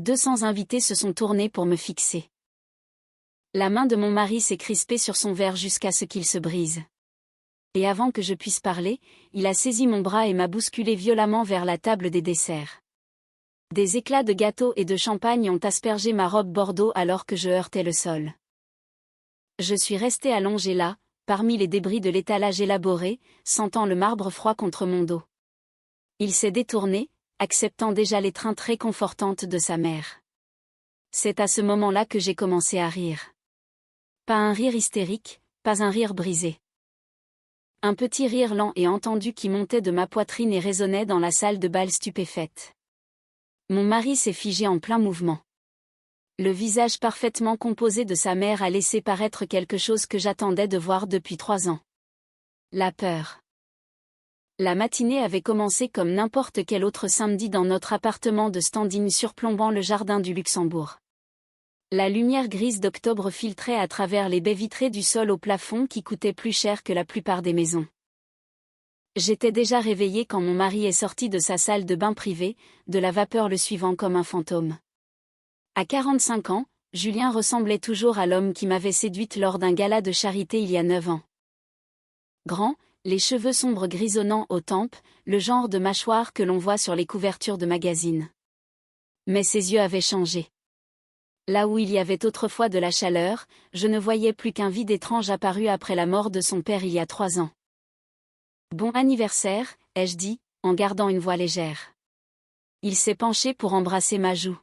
200 invités se sont tournés pour me fixer. La main de mon mari s'est crispée sur son verre jusqu'à ce qu'il se brise. Et avant que je puisse parler, il a saisi mon bras et m'a bousculé violemment vers la table des desserts. Des éclats de gâteau et de champagne ont aspergé ma robe bordeaux alors que je heurtais le sol. Je suis restée allongée là, parmi les débris de l'étalage élaboré, sentant le marbre froid contre mon dos. Il s'est détourné, acceptant déjà l'étreinte réconfortante de sa mère. C'est à ce moment-là que j'ai commencé à rire. Pas un rire hystérique, pas un rire brisé. Un petit rire lent et entendu qui montait de ma poitrine et résonnait dans la salle de bal stupéfaite. Mon mari s'est figé en plein mouvement. Le visage parfaitement composé de sa mère a laissé paraître quelque chose que j'attendais de voir depuis 3 ans. La peur. La matinée avait commencé comme n'importe quel autre samedi dans notre appartement de standing surplombant le jardin du Luxembourg. La lumière grise d'octobre filtrait à travers les baies vitrées du sol au plafond qui coûtaient plus cher que la plupart des maisons. J'étais déjà réveillée quand mon mari est sorti de sa salle de bain privée, de la vapeur le suivant comme un fantôme. À 45 ans, Julien ressemblait toujours à l'homme qui m'avait séduite lors d'un gala de charité il y a 9 ans. Grand, les cheveux sombres grisonnants aux tempes, le genre de mâchoire que l'on voit sur les couvertures de magazines. Mais ses yeux avaient changé. Là où il y avait autrefois de la chaleur, je ne voyais plus qu'un vide étrange apparu après la mort de son père il y a 3 ans. « Bon anniversaire », ai-je dit, en gardant une voix légère. Il s'est penché pour embrasser ma joue.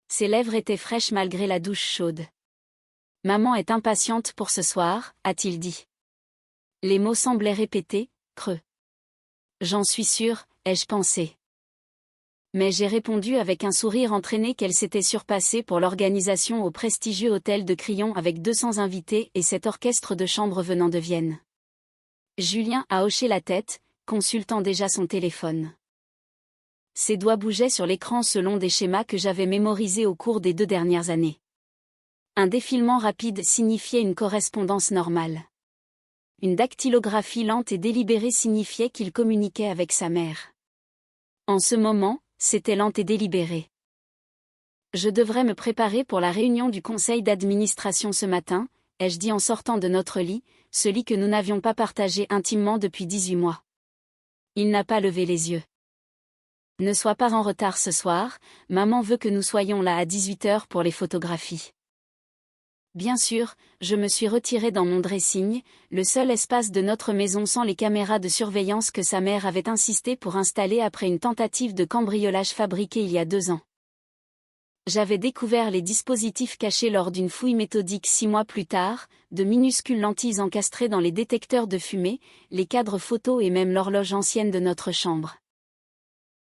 Ses lèvres étaient fraîches malgré la douche chaude. « Maman est impatiente pour ce soir », a-t-il dit. Les mots semblaient répétés, creux. « J'en suis sûre », ai-je pensé. Mais j'ai répondu avec un sourire entraîné qu'elle s'était surpassée pour l'organisation au prestigieux hôtel de Crillon avec 200 invités et cet orchestre de chambre venant de Vienne. Julien a hoché la tête, consultant déjà son téléphone. Ses doigts bougeaient sur l'écran selon des schémas que j'avais mémorisés au cours des 2 dernières années. Un défilement rapide signifiait une correspondance normale. Une dactylographie lente et délibérée signifiait qu'il communiquait avec sa mère. En ce moment, c'était lent et délibéré. Je devrais me préparer pour la réunion du conseil d'administration ce matin, ai-je dit en sortant de notre lit, ce lit que nous n'avions pas partagé intimement depuis 18 mois. Il n'a pas levé les yeux. Ne sois pas en retard ce soir, maman veut que nous soyons là à 18h pour les photographies. Bien sûr, je me suis retirée dans mon dressing, le seul espace de notre maison sans les caméras de surveillance que sa mère avait insisté pour installer après une tentative de cambriolage fabriquée il y a 2 ans. J'avais découvert les dispositifs cachés lors d'une fouille méthodique 6 mois plus tard, de minuscules lentilles encastrées dans les détecteurs de fumée, les cadres photos et même l'horloge ancienne de notre chambre.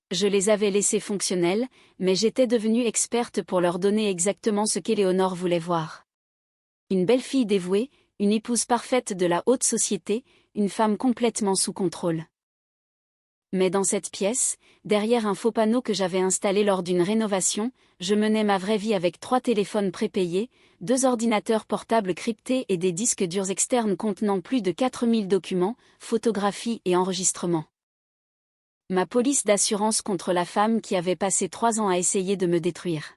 Je les avais laissés fonctionnels, mais j'étais devenue experte pour leur donner exactement ce qu'Éléonore voulait voir. Une belle fille dévouée, une épouse parfaite de la haute société, une femme complètement sous contrôle. Mais dans cette pièce, derrière un faux panneau que j'avais installé lors d'une rénovation, je menais ma vraie vie avec 3 téléphones prépayés, 2 ordinateurs portables cryptés et des disques durs externes contenant plus de 4000 documents, photographies et enregistrements. Ma police d'assurance contre la femme qui avait passé 3 ans à essayer de me détruire.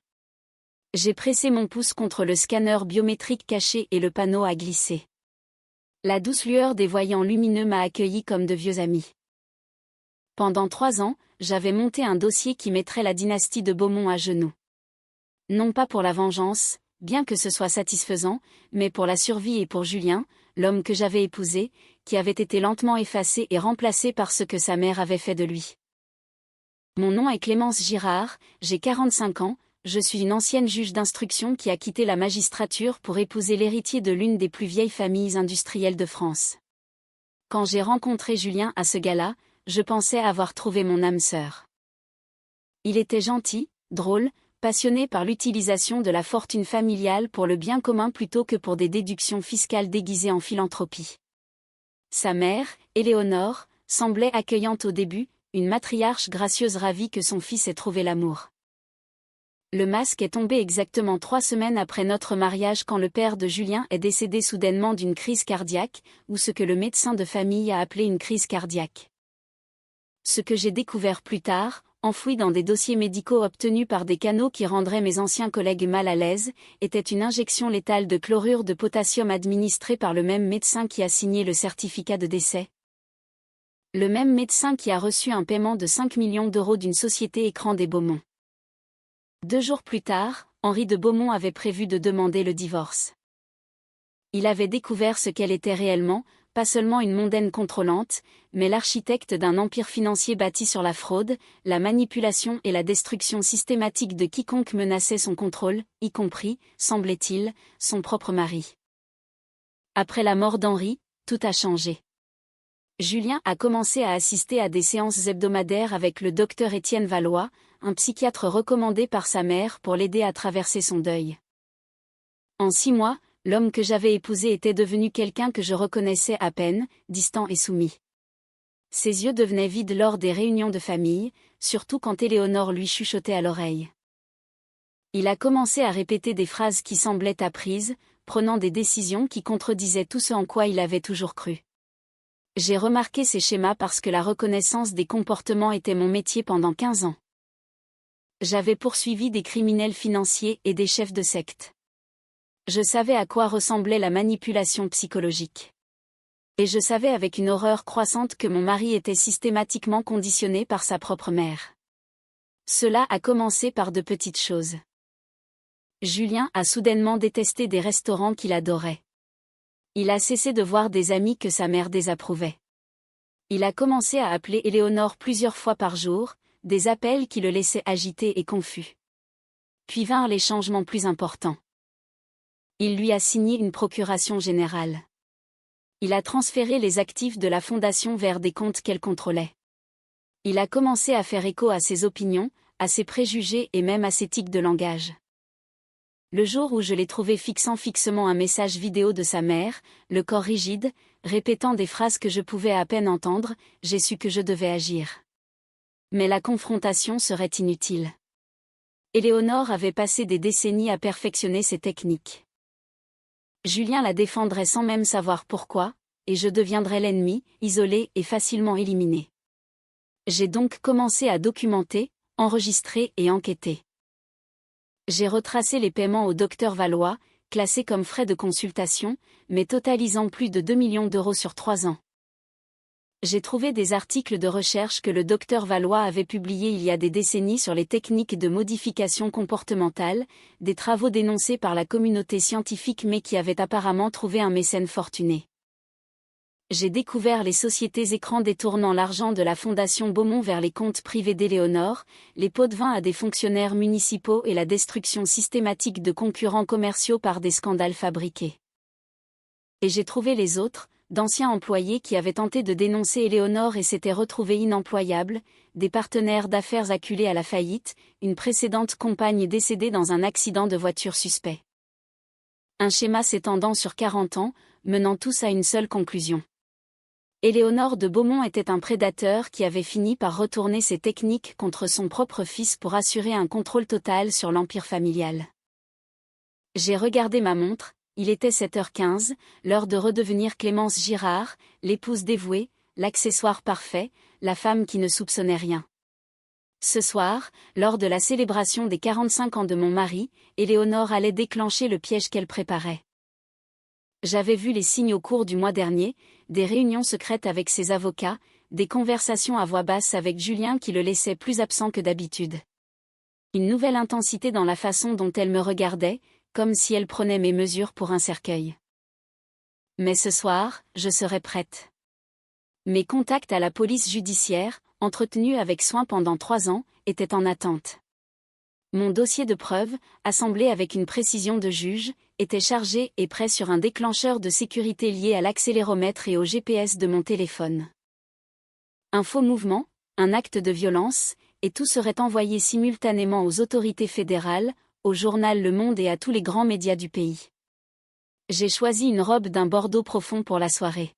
J'ai pressé mon pouce contre le scanner biométrique caché et le panneau a glissé. La douce lueur des voyants lumineux m'a accueilli comme de vieux amis. Pendant 3 ans, j'avais monté un dossier qui mettrait la dynastie de Beaumont à genoux. Non pas pour la vengeance, bien que ce soit satisfaisant, mais pour la survie et pour Julien, l'homme que j'avais épousé, qui avait été lentement effacé et remplacé par ce que sa mère avait fait de lui. Mon nom est Clémence Girard, j'ai 45 ans, je suis une ancienne juge d'instruction qui a quitté la magistrature pour épouser l'héritier de l'une des plus vieilles familles industrielles de France. Quand j'ai rencontré Julien à ce gala, je pensais avoir trouvé mon âme sœur. Il était gentil, drôle, passionné par l'utilisation de la fortune familiale pour le bien commun plutôt que pour des déductions fiscales déguisées en philanthropie. Sa mère, Éléonore, semblait accueillante au début, une matriarche gracieuse ravie que son fils ait trouvé l'amour. Le masque est tombé exactement 3 semaines après notre mariage quand le père de Julien est décédé soudainement d'une crise cardiaque, ou ce que le médecin de famille a appelé une crise cardiaque. Ce que j'ai découvert plus tard, enfouie dans des dossiers médicaux obtenus par des canaux qui rendraient mes anciens collègues mal à l'aise, était une injection létale de chlorure de potassium administrée par le même médecin qui a signé le certificat de décès. Le même médecin qui a reçu un paiement de 5 millions d'euros d'une société Écran des Beaumont. 2 jours plus tard, Henri de Beaumont avait prévu de demander le divorce. Il avait découvert ce qu'elle était réellement, pas seulement une mondaine contrôlante, mais l'architecte d'un empire financier bâti sur la fraude, la manipulation et la destruction systématique de quiconque menaçait son contrôle, y compris, semblait-il, son propre mari. Après la mort d'Henri, tout a changé. Julien a commencé à assister à des séances hebdomadaires avec le docteur Étienne Valois, un psychiatre recommandé par sa mère pour l'aider à traverser son deuil. En 6 mois, l'homme que j'avais épousé était devenu quelqu'un que je reconnaissais à peine, distant et soumis. Ses yeux devenaient vides lors des réunions de famille, surtout quand Éléonore lui chuchotait à l'oreille. Il a commencé à répéter des phrases qui semblaient apprises, prenant des décisions qui contredisaient tout ce en quoi il avait toujours cru. J'ai remarqué ces schémas parce que la reconnaissance des comportements était mon métier pendant 15 ans. J'avais poursuivi des criminels financiers et des chefs de secte. Je savais à quoi ressemblait la manipulation psychologique. Et je savais avec une horreur croissante que mon mari était systématiquement conditionné par sa propre mère. Cela a commencé par de petites choses. Julien a soudainement détesté des restaurants qu'il adorait. Il a cessé de voir des amis que sa mère désapprouvait. Il a commencé à appeler Éléonore plusieurs fois par jour, des appels qui le laissaient agité et confus. Puis vinrent les changements plus importants. Il lui a signé une procuration générale. Il a transféré les actifs de la fondation vers des comptes qu'elle contrôlait. Il a commencé à faire écho à ses opinions, à ses préjugés et même à ses tics de langage. Le jour où je l'ai trouvé fixant fixement un message vidéo de sa mère, le corps rigide, répétant des phrases que je pouvais à peine entendre, j'ai su que je devais agir. Mais la confrontation serait inutile. Éléonore avait passé des décennies à perfectionner ses techniques. Julien la défendrait sans même savoir pourquoi, et je deviendrais l'ennemi, isolé et facilement éliminé. J'ai donc commencé à documenter, enregistrer et enquêter. J'ai retracé les paiements au docteur Valois, classés comme frais de consultation, mais totalisant plus de 2 millions d'euros sur 3 ans. J'ai trouvé des articles de recherche que le docteur Valois avait publiés il y a des décennies sur les techniques de modification comportementale, des travaux dénoncés par la communauté scientifique mais qui avaient apparemment trouvé un mécène fortuné. J'ai découvert les sociétés Écran détournant l'argent de la Fondation Beaumont vers les comptes privés d'Éléonore, les pots de vin à des fonctionnaires municipaux et la destruction systématique de concurrents commerciaux par des scandales fabriqués. Et j'ai trouvé les autres, d'anciens employés qui avaient tenté de dénoncer Éléonore et s'étaient retrouvés inemployables, des partenaires d'affaires acculés à la faillite, une précédente compagne décédée dans un accident de voiture suspect. Un schéma s'étendant sur 40 ans, menant tous à une seule conclusion. Éléonore de Beaumont était un prédateur qui avait fini par retourner ses techniques contre son propre fils pour assurer un contrôle total sur l'empire familial. J'ai regardé ma montre, il était 7h15, l'heure de redevenir Clémence Girard, l'épouse dévouée, l'accessoire parfait, la femme qui ne soupçonnait rien. Ce soir, lors de la célébration des 45 ans de mon mari, Éléonore allait déclencher le piège qu'elle préparait. J'avais vu les signes au cours du mois dernier, des réunions secrètes avec ses avocats, des conversations à voix basse avec Julien qui le laissait plus absent que d'habitude. Une nouvelle intensité dans la façon dont elle me regardait, comme si elle prenait mes mesures pour un cercueil. Mais ce soir, je serai prête. Mes contacts à la police judiciaire, entretenus avec soin pendant 3 ans, étaient en attente. Mon dossier de preuves, assemblé avec une précision de juge, était chargé et prêt sur un déclencheur de sécurité lié à l'accéléromètre et au GPS de mon téléphone. Un faux mouvement, un acte de violence, et tout serait envoyé simultanément aux autorités fédérales, au journal Le Monde et à tous les grands médias du pays. J'ai choisi une robe d'un bordeaux profond pour la soirée.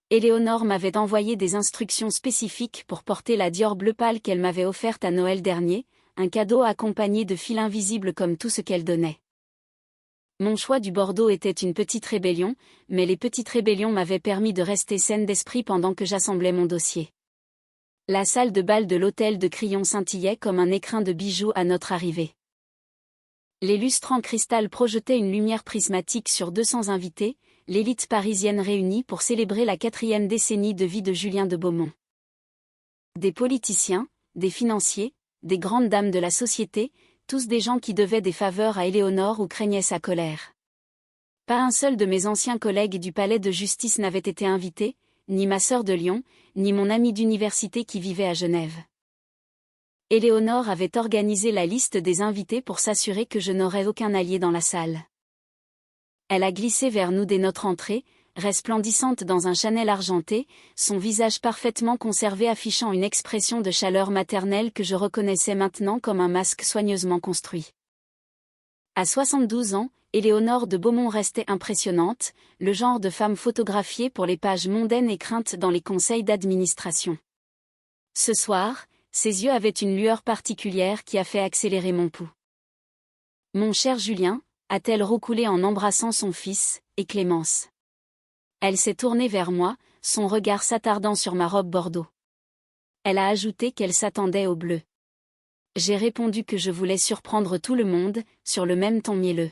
Éléonore m'avait envoyé des instructions spécifiques pour porter la Dior bleu pâle qu'elle m'avait offerte à Noël dernier, un cadeau accompagné de fils invisibles comme tout ce qu'elle donnait. Mon choix du Bordeaux était une petite rébellion, mais les petites rébellions m'avaient permis de rester saine d'esprit pendant que j'assemblais mon dossier. La salle de bal de l'hôtel de Crillon scintillait comme un écrin de bijoux à notre arrivée. Les lustres en cristal projetaient une lumière prismatique sur 200 invités, l'élite parisienne réunie pour célébrer la 4e décennie de vie de Julien de Beaumont. Des politiciens, des financiers, des grandes dames de la société, tous des gens qui devaient des faveurs à Éléonore ou craignaient sa colère. Pas un seul de mes anciens collègues du palais de justice n'avait été invité, ni ma sœur de Lyon, ni mon ami d'université qui vivait à Genève. Éléonore avait organisé la liste des invités pour s'assurer que je n'aurais aucun allié dans la salle. Elle a glissé vers nous dès notre entrée, resplendissante dans un Chanel argenté, son visage parfaitement conservé affichant une expression de chaleur maternelle que je reconnaissais maintenant comme un masque soigneusement construit. À 72 ans, Éléonore de Beaumont restait impressionnante, le genre de femme photographiée pour les pages mondaines et craintes dans les conseils d'administration. Ce soir, ses yeux avaient une lueur particulière qui a fait accélérer mon pouls. « Mon cher Julien », a-t-elle roucoulé en embrassant son fils, et Clémence. Elle s'est tournée vers moi, son regard s'attardant sur ma robe bordeaux. Elle a ajouté qu'elle s'attendait au bleu. J'ai répondu que je voulais surprendre tout le monde, sur le même ton mielleux.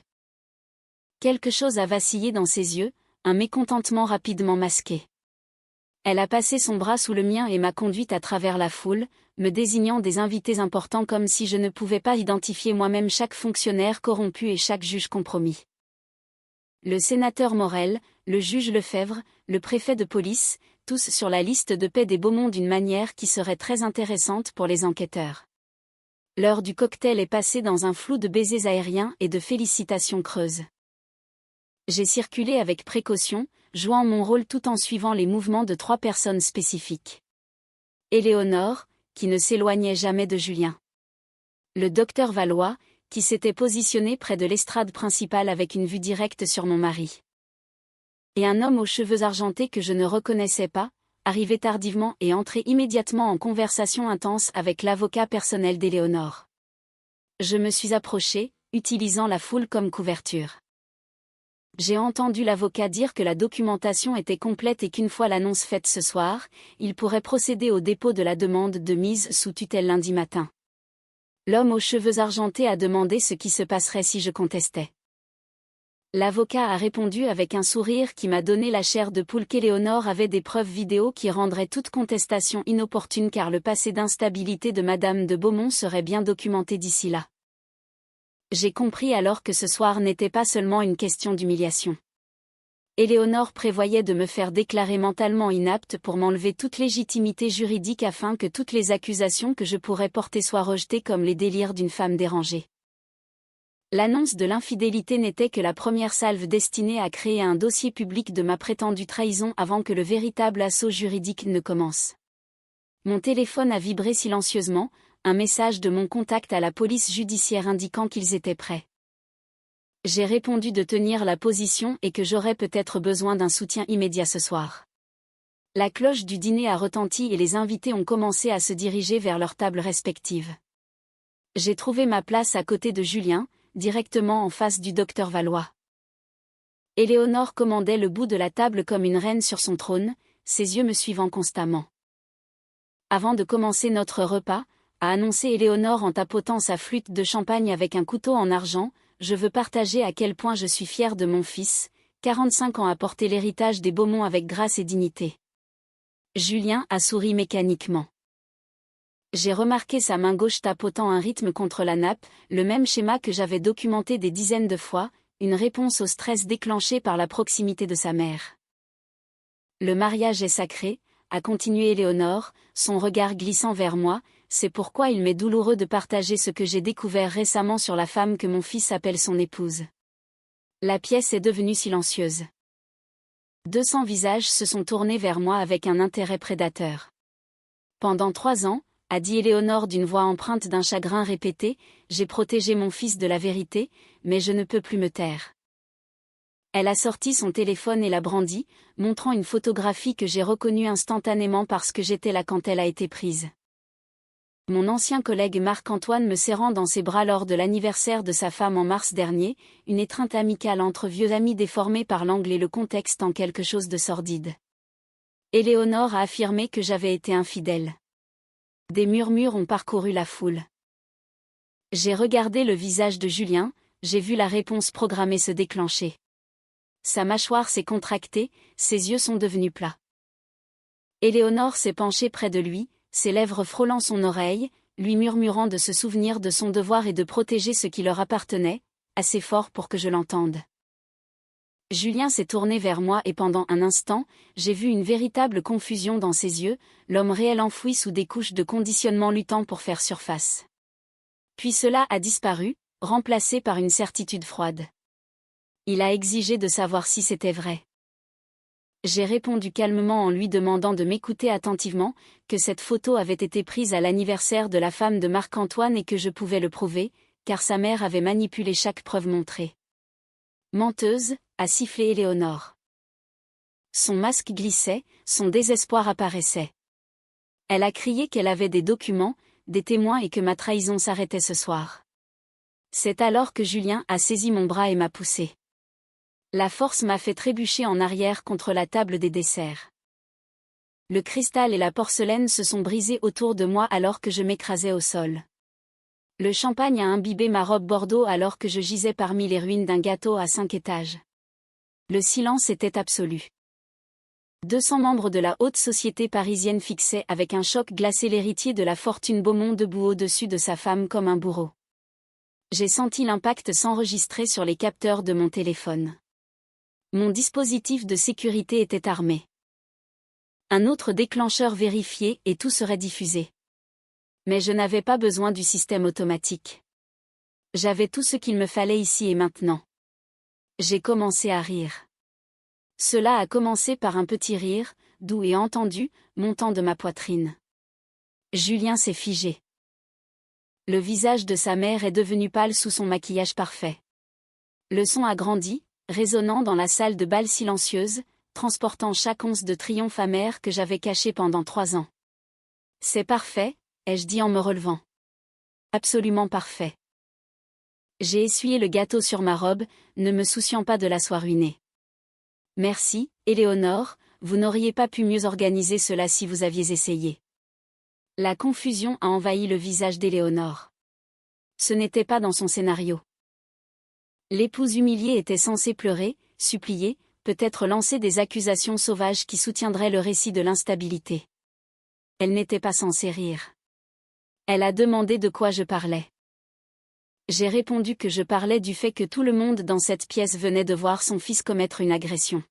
Quelque chose a vacillé dans ses yeux, un mécontentement rapidement masqué. Elle a passé son bras sous le mien et m'a conduite à travers la foule, me désignant des invités importants comme si je ne pouvais pas identifier moi-même chaque fonctionnaire corrompu et chaque juge compromis. Le sénateur Morel, le juge Lefebvre, le préfet de police, tous sur la liste de paix des Beaumont d'une manière qui serait très intéressante pour les enquêteurs. L'heure du cocktail est passée dans un flou de baisers aériens et de félicitations creuses. J'ai circulé avec précaution, jouant mon rôle tout en suivant les mouvements de 3 personnes spécifiques. Éléonore, qui ne s'éloignait jamais de Julien. Le docteur Valois, qui s'était positionné près de l'estrade principale avec une vue directe sur mon mari. Et un homme aux cheveux argentés que je ne reconnaissais pas, arrivé tardivement et entré immédiatement en conversation intense avec l'avocat personnel d'Éléonore. Je me suis approché, utilisant la foule comme couverture. J'ai entendu l'avocat dire que la documentation était complète et qu'une fois l'annonce faite ce soir, il pourrait procéder au dépôt de la demande de mise sous tutelle lundi matin. L'homme aux cheveux argentés a demandé ce qui se passerait si je contestais. L'avocat a répondu avec un sourire qui m'a donné la chair de poule qu'Éléonore avait des preuves vidéo qui rendraient toute contestation inopportune car le passé d'instabilité de Madame de Beaumont serait bien documenté d'ici là. J'ai compris alors que ce soir n'était pas seulement une question d'humiliation. Éléonore prévoyait de me faire déclarer mentalement inapte pour m'enlever toute légitimité juridique afin que toutes les accusations que je pourrais porter soient rejetées comme les délires d'une femme dérangée. L'annonce de l'infidélité n'était que la première salve destinée à créer un dossier public de ma prétendue trahison avant que le véritable assaut juridique ne commence. Mon téléphone a vibré silencieusement, un message de mon contact à la police judiciaire indiquant qu'ils étaient prêts. J'ai répondu de tenir la position et que j'aurais peut-être besoin d'un soutien immédiat ce soir. La cloche du dîner a retenti et les invités ont commencé à se diriger vers leurs tables respectives. J'ai trouvé ma place à côté de Julien, directement en face du docteur Valois. Éléonore commandait le bout de la table comme une reine sur son trône, ses yeux me suivant constamment. Avant de commencer notre repas, a annoncé Éléonore en tapotant sa flûte de champagne avec un couteau en argent, je veux partager à quel point je suis fière de mon fils, 45 ans à porter l'héritage des Beaumont avec grâce et dignité. Julien a souri mécaniquement. J'ai remarqué sa main gauche tapotant un rythme contre la nappe, le même schéma que j'avais documenté des dizaines de fois, une réponse au stress déclenché par la proximité de sa mère. Le mariage est sacré, a continué Éléonore, son regard glissant vers moi, c'est pourquoi il m'est douloureux de partager ce que j'ai découvert récemment sur la femme que mon fils appelle son épouse. La pièce est devenue silencieuse. 200 visages se sont tournés vers moi avec un intérêt prédateur. Pendant 3 ans, a dit Éléonore d'une voix empreinte d'un chagrin répété, j'ai protégé mon fils de la vérité, mais je ne peux plus me taire. Elle a sorti son téléphone et l'a brandi, montrant une photographie que j'ai reconnue instantanément parce que j'étais là quand elle a été prise. Mon ancien collègue Marc-Antoine me serrant dans ses bras lors de l'anniversaire de sa femme en mars dernier, une étreinte amicale entre vieux amis déformée par l'angle et le contexte en quelque chose de sordide. Éléonore a affirmé que j'avais été infidèle. Des murmures ont parcouru la foule. J'ai regardé le visage de Julien, j'ai vu la réponse programmée se déclencher. Sa mâchoire s'est contractée, ses yeux sont devenus plats. Éléonore s'est penchée près de lui, ses lèvres frôlant son oreille, lui murmurant de se souvenir de son devoir et de protéger ce qui leur appartenait, assez fort pour que je l'entende. Julien s'est tourné vers moi et pendant un instant, j'ai vu une véritable confusion dans ses yeux, l'homme réel enfoui sous des couches de conditionnement luttant pour faire surface. Puis cela a disparu, remplacé par une certitude froide. Il a exigé de savoir si c'était vrai. J'ai répondu calmement en lui demandant de m'écouter attentivement, que cette photo avait été prise à l'anniversaire de la femme de Marc-Antoine et que je pouvais le prouver, car sa mère avait manipulé chaque preuve montrée. Menteuse, a sifflé Éléonore. Son masque glissait, son désespoir apparaissait. Elle a crié qu'elle avait des documents, des témoins et que ma trahison s'arrêtait ce soir. C'est alors que Julien a saisi mon bras et m'a poussé. La force m'a fait trébucher en arrière contre la table des desserts. Le cristal et la porcelaine se sont brisés autour de moi alors que je m'écrasais au sol. Le champagne a imbibé ma robe bordeaux alors que je gisais parmi les ruines d'un gâteau à 5 étages. Le silence était absolu. 200 membres de la haute société parisienne fixaient avec un choc glacé l'héritier de la fortune Beaumont debout au-dessus de sa femme comme un bourreau. J'ai senti l'impact s'enregistrer sur les capteurs de mon téléphone. Mon dispositif de sécurité était armé. Un autre déclencheur vérifié et tout serait diffusé. Mais je n'avais pas besoin du système automatique. J'avais tout ce qu'il me fallait ici et maintenant. J'ai commencé à rire. Cela a commencé par un petit rire, doux et entendu, montant de ma poitrine. Julien s'est figé. Le visage de sa mère est devenu pâle sous son maquillage parfait. Le son a grandi, résonnant dans la salle de bal silencieuse, transportant chaque once de triomphe amer que j'avais caché pendant 3 ans. C'est parfait, ai-je dit en me relevant. Absolument parfait. J'ai essuyé le gâteau sur ma robe, ne me souciant pas de la soie ruinée. Merci, Éléonore, vous n'auriez pas pu mieux organiser cela si vous aviez essayé. La confusion a envahi le visage d'Éléonore. Ce n'était pas dans son scénario. L'épouse humiliée était censée pleurer, supplier, peut-être lancer des accusations sauvages qui soutiendraient le récit de l'instabilité. Elle n'était pas censée rire. Elle a demandé de quoi je parlais. J'ai répondu que je parlais du fait que tout le monde dans cette pièce venait de voir son fils commettre une agression.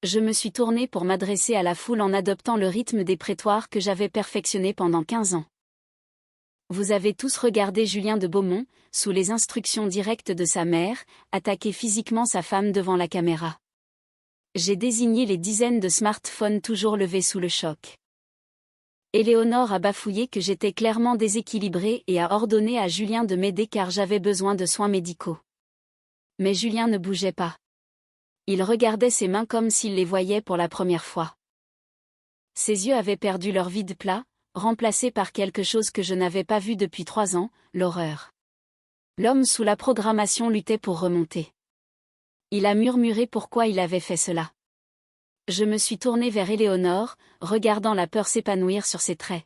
Je me suis tournée pour m'adresser à la foule en adoptant le rythme des prétoires que j'avais perfectionné pendant 15 ans. Vous avez tous regardé Julien de Beaumont, sous les instructions directes de sa mère, attaquer physiquement sa femme devant la caméra. J'ai désigné les dizaines de smartphones toujours levés sous le choc. Éléonore a bafouillé que j'étais clairement déséquilibrée et a ordonné à Julien de m'aider car j'avais besoin de soins médicaux. Mais Julien ne bougeait pas. Il regardait ses mains comme s'il les voyait pour la première fois. Ses yeux avaient perdu leur vide plat, remplacé par quelque chose que je n'avais pas vu depuis 3 ans, l'horreur. L'homme sous la programmation luttait pour remonter. Il a murmuré pourquoi il avait fait cela. Je me suis tournée vers Éléonore, regardant la peur s'épanouir sur ses traits.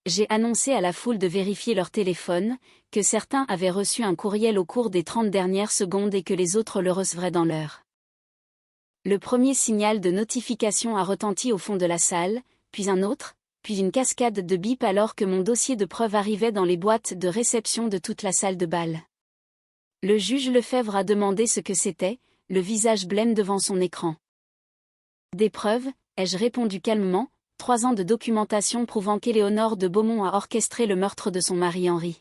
J'ai annoncé à la foule de vérifier leur téléphone, que certains avaient reçu un courriel au cours des 30 dernières secondes et que les autres le recevraient dans l'heure. Le premier signal de notification a retenti au fond de la salle, puis un autre, puis une cascade de bips alors que mon dossier de preuve arrivait dans les boîtes de réception de toute la salle de bal. Le juge Lefebvre a demandé ce que c'était, le visage blême devant son écran. Des preuves, ai-je répondu calmement, 3 ans de documentation prouvant qu'Éléonore de Beaumont a orchestré le meurtre de son mari Henri.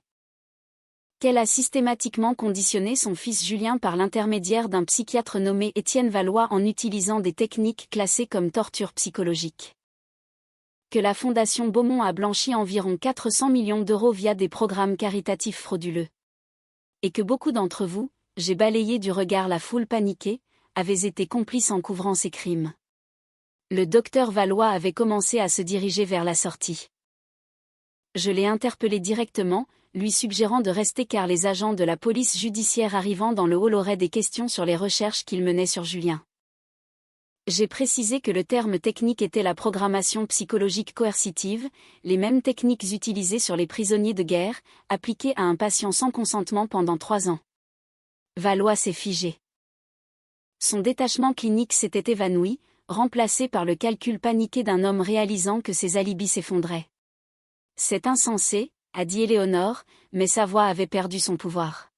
Qu'elle a systématiquement conditionné son fils Julien par l'intermédiaire d'un psychiatre nommé Étienne Valois en utilisant des techniques classées comme torture psychologique. Que la Fondation Beaumont a blanchi environ 400 millions d'euros via des programmes caritatifs frauduleux. Et que beaucoup d'entre vous, j'ai balayé du regard la foule paniquée, avez été complices en couvrant ces crimes. Le docteur Valois avait commencé à se diriger vers la sortie. Je l'ai interpellé directement, lui suggérant de rester car les agents de la police judiciaire arrivant dans le hall auraient des questions sur les recherches qu'il menait sur Julien. J'ai précisé que le terme technique était la programmation psychologique coercitive, les mêmes techniques utilisées sur les prisonniers de guerre, appliquées à un patient sans consentement pendant 3 ans. Valois s'est figé. Son détachement clinique s'était évanoui, remplacé par le calcul paniqué d'un homme réalisant que ses alibis s'effondraient. C'est insensé, a dit Éléonore, mais sa voix avait perdu son pouvoir.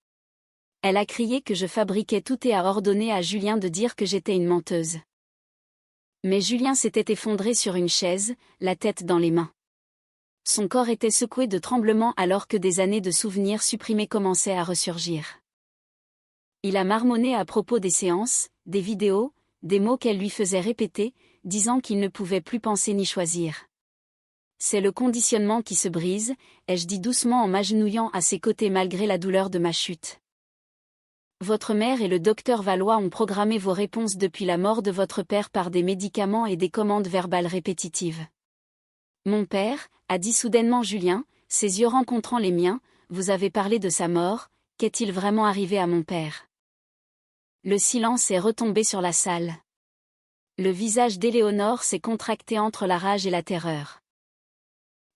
Elle a crié que je fabriquais tout et a ordonné à Julien de dire que j'étais une menteuse. Mais Julien s'était effondré sur une chaise, la tête dans les mains. Son corps était secoué de tremblements alors que des années de souvenirs supprimés commençaient à ressurgir. Il a marmonné à propos des séances, des vidéos, des mots qu'elle lui faisait répéter, disant qu'il ne pouvait plus penser ni choisir. C'est le conditionnement qui se brise, ai-je dit doucement en m'agenouillant à ses côtés malgré la douleur de ma chute. Votre mère et le docteur Valois ont programmé vos réponses depuis la mort de votre père par des médicaments et des commandes verbales répétitives. Mon père, a dit soudainement Julien, ses yeux rencontrant les miens, vous avez parlé de sa mort, qu'est-il vraiment arrivé à mon père? Le silence est retombé sur la salle. Le visage d'Éléonore s'est contracté entre la rage et la terreur.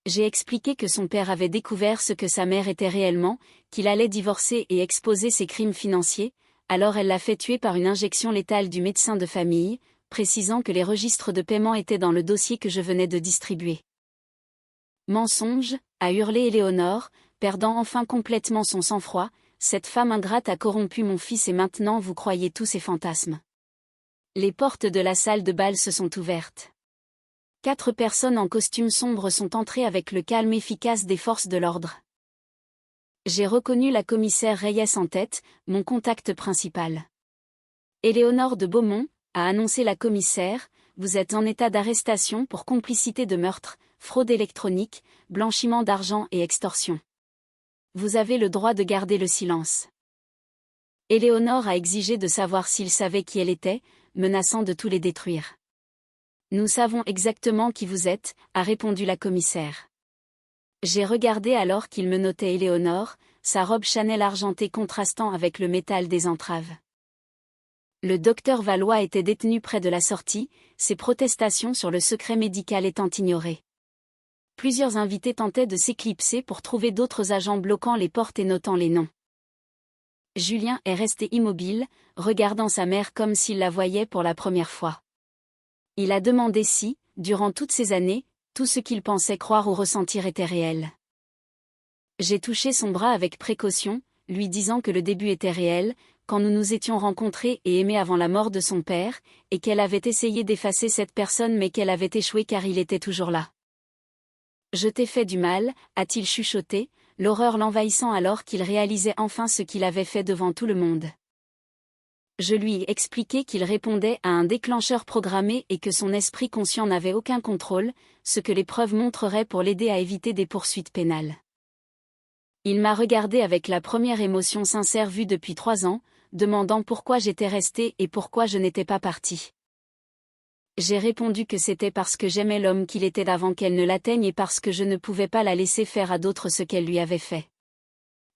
J'ai expliqué que son père avait découvert ce que sa mère était réellement, qu'il allait divorcer et exposer ses crimes financiers, alors elle l'a fait tuer par une injection létale du médecin de famille, précisant que les registres de paiement étaient dans le dossier que je venais de distribuer. Mensonge, a hurlé Éléonore, perdant enfin complètement son sang-froid, cette femme ingrate a corrompu mon fils et maintenant vous croyez tous ses fantasmes. Les portes de la salle de bal se sont ouvertes. 4 personnes en costume sombre sont entrées avec le calme efficace des forces de l'ordre. J'ai reconnu la commissaire Reyes en tête, mon contact principal. Éléonore de Beaumont, a annoncé la commissaire, vous êtes en état d'arrestation pour complicité de meurtre, fraude électronique, blanchiment d'argent et extorsion. Vous avez le droit de garder le silence. Éléonore a exigé de savoir s'il savait qui elle était, menaçant de tout les détruire. Nous savons exactement qui vous êtes, a répondu la commissaire. J'ai regardé alors qu'il me notait Éléonore, sa robe Chanel argentée contrastant avec le métal des entraves. Le docteur Valois était détenu près de la sortie, ses protestations sur le secret médical étant ignorées. Plusieurs invités tentaient de s'éclipser pour trouver d'autres agents bloquant les portes et notant les noms. Julien est resté immobile, regardant sa mère comme s'il la voyait pour la première fois. Il a demandé si, durant toutes ces années, tout ce qu'il pensait croire ou ressentir était réel. J'ai touché son bras avec précaution, lui disant que le début était réel, quand nous nous étions rencontrés et aimés avant la mort de son père, et qu'elle avait essayé d'effacer cette personne mais qu'elle avait échoué car il était toujours là. Je t'ai fait du mal, a-t-il chuchoté, l'horreur l'envahissant alors qu'il réalisait enfin ce qu'il avait fait devant tout le monde. Je lui ai expliqué qu'il répondait à un déclencheur programmé et que son esprit conscient n'avait aucun contrôle, ce que les preuves montreraient pour l'aider à éviter des poursuites pénales. Il m'a regardé avec la première émotion sincère vue depuis 3 ans, demandant pourquoi j'étais restée et pourquoi je n'étais pas partie. J'ai répondu que c'était parce que j'aimais l'homme qu'il était avant qu'elle ne l'atteigne et parce que je ne pouvais pas la laisser faire à d'autres ce qu'elle lui avait fait.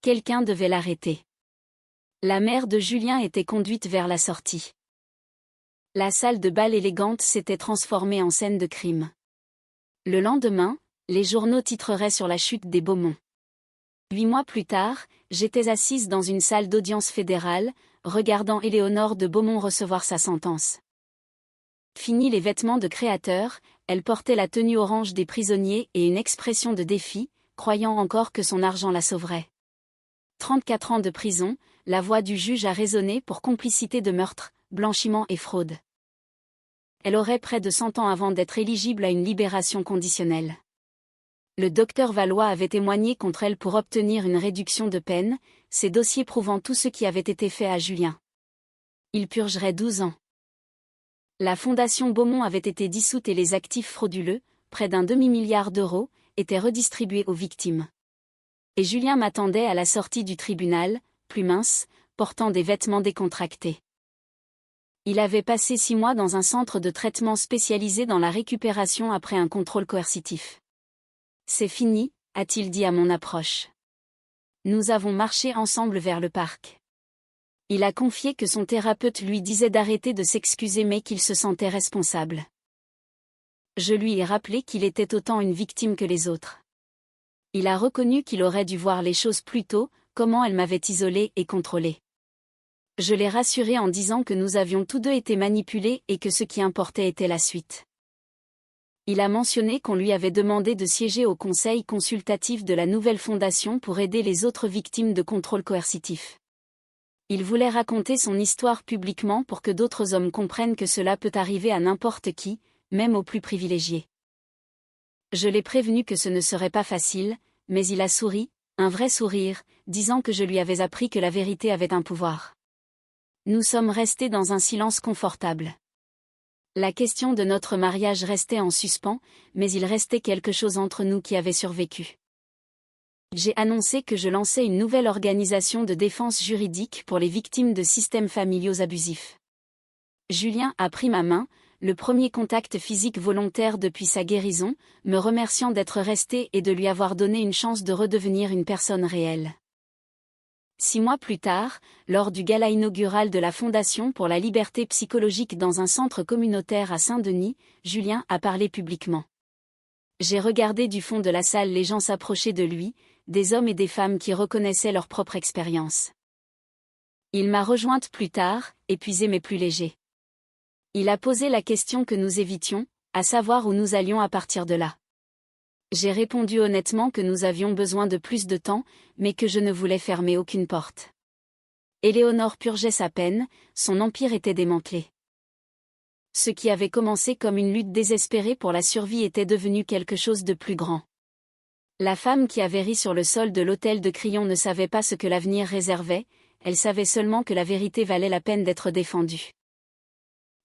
Quelqu'un devait l'arrêter. La mère de Julien était conduite vers la sortie. La salle de bal élégante s'était transformée en scène de crime. Le lendemain, les journaux titreraient sur la chute des Beaumont. 8 mois plus tard, j'étais assise dans une salle d'audience fédérale, regardant Éléonore de Beaumont recevoir sa sentence. Fini les vêtements de créateur, elle portait la tenue orange des prisonniers et une expression de défi, croyant encore que son argent la sauverait. 34 ans de prison, la voix du juge a résonné pour complicité de meurtre, blanchiment et fraude. Elle aurait près de 100 ans avant d'être éligible à une libération conditionnelle. Le docteur Valois avait témoigné contre elle pour obtenir une réduction de peine, ses dossiers prouvant tout ce qui avait été fait à Julien. Il purgerait 12 ans. La fondation Beaumont avait été dissoute et les actifs frauduleux, près d'un demi-milliard d'euros, étaient redistribués aux victimes. Et Julien m'attendait à la sortie du tribunal, plus mince, portant des vêtements décontractés. Il avait passé 6 mois dans un centre de traitement spécialisé dans la récupération après un contrôle coercitif. C'est fini, a-t-il dit à mon approche. Nous avons marché ensemble vers le parc. Il a confié que son thérapeute lui disait d'arrêter de s'excuser mais qu'il se sentait responsable. Je lui ai rappelé qu'il était autant une victime que les autres. Il a reconnu qu'il aurait dû voir les choses plus tôt, comment elle m'avait isolé et contrôlé. Je l'ai rassuré en disant que nous avions tous deux été manipulés et que ce qui importait était la suite. Il a mentionné qu'on lui avait demandé de siéger au conseil consultatif de la nouvelle fondation pour aider les autres victimes de contrôle coercitif. Il voulait raconter son histoire publiquement pour que d'autres hommes comprennent que cela peut arriver à n'importe qui, même aux plus privilégiés. Je l'ai prévenu que ce ne serait pas facile, mais il a souri, un vrai sourire, disant que je lui avais appris que la vérité avait un pouvoir. Nous sommes restés dans un silence confortable. La question de notre mariage restait en suspens, mais il restait quelque chose entre nous qui avait survécu. J'ai annoncé que je lançais une nouvelle organisation de défense juridique pour les victimes de systèmes familiaux abusifs. Julien a pris ma main, le premier contact physique volontaire depuis sa guérison, me remerciant d'être resté et de lui avoir donné une chance de redevenir une personne réelle. 6 mois plus tard, lors du gala inaugural de la Fondation pour la liberté psychologique dans un centre communautaire à Saint-Denis, Julien a parlé publiquement. J'ai regardé du fond de la salle les gens s'approcher de lui, des hommes et des femmes qui reconnaissaient leur propre expérience. Il m'a rejointe plus tard, épuisé mais plus léger. Il a posé la question que nous évitions, à savoir où nous allions à partir de là. J'ai répondu honnêtement que nous avions besoin de plus de temps, mais que je ne voulais fermer aucune porte. Éléonore purgeait sa peine, son empire était démantelé. Ce qui avait commencé comme une lutte désespérée pour la survie était devenu quelque chose de plus grand. La femme qui avait ri sur le sol de l'hôtel de Crillon ne savait pas ce que l'avenir réservait, elle savait seulement que la vérité valait la peine d'être défendue.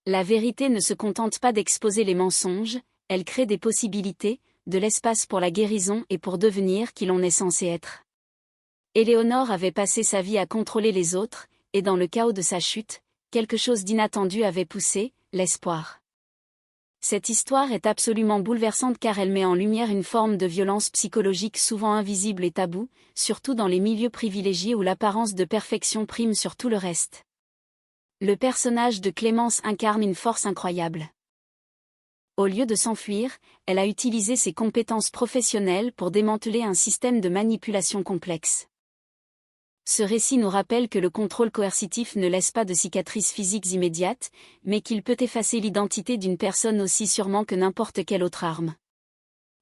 La vérité ne se contente pas d'exposer les mensonges, elle crée des possibilités, de l'espace pour la guérison et pour devenir qui l'on est censé être. Éléonore avait passé sa vie à contrôler les autres, et dans le chaos de sa chute, quelque chose d'inattendu avait poussé, l'espoir. Cette histoire est absolument bouleversante car elle met en lumière une forme de violence psychologique souvent invisible et taboue, surtout dans les milieux privilégiés où l'apparence de perfection prime sur tout le reste. Le personnage de Clémence incarne une force incroyable. Au lieu de s'enfuir, elle a utilisé ses compétences professionnelles pour démanteler un système de manipulation complexe. Ce récit nous rappelle que le contrôle coercitif ne laisse pas de cicatrices physiques immédiates, mais qu'il peut effacer l'identité d'une personne aussi sûrement que n'importe quelle autre arme.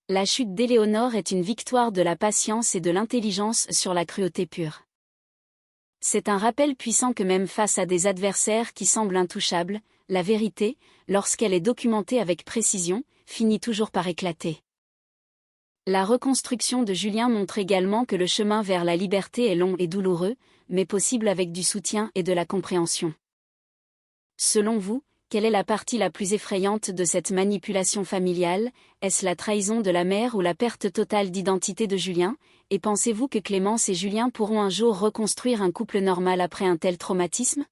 La chute d'Éléonore est une victoire de la patience et de l'intelligence sur la cruauté pure. C'est un rappel puissant que même face à des adversaires qui semblent intouchables, la vérité, lorsqu'elle est documentée avec précision, finit toujours par éclater. La reconstruction de Julien montre également que le chemin vers la liberté est long et douloureux, mais possible avec du soutien et de la compréhension. Selon vous, quelle est la partie la plus effrayante de cette manipulation familiale? Est-ce la trahison de la mère ou la perte totale d'identité de Julien? Et pensez-vous que Clémence et Julien pourront un jour reconstruire un couple normal après un tel traumatisme?